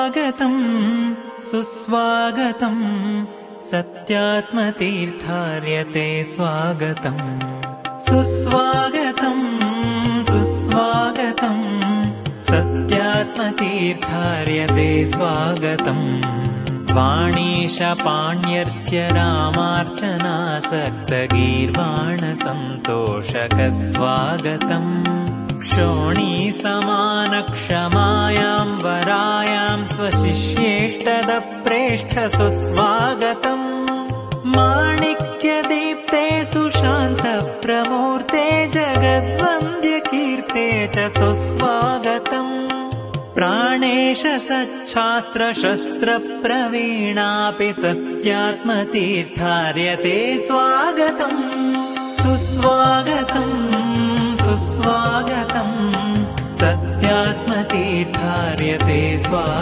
सुस्वागतम् सुस्वागतम् सत्यात्मतीर्थार्य ते स्वागतम् सुस्वागतम् सुस्वागतम् सत्यात्मतीर्थार्य ते स्वागतम् वाणीशपाण्यर्च्य रामार्चनासक्तगीर्वाणसन्तोषक स्वागतम् क्षोणीसमानक्षमायां वरायां स्वशिष्येष्टदप्रेष्ठ सुस्वागतम् माणिक्यदीप्ते सुशान्तप्रमूर्ते जगद्वन्द्यकीर्ते च सुस्वागतम् प्राणेश सच्छास्त्रशस्त्रप्रवीणापि सत्यात्मतीर्थार्य ते स्वागतम् सुस्वागतम् सुस्वागतम् सत्यात्मतीर्थार्य ते स्वागतम्।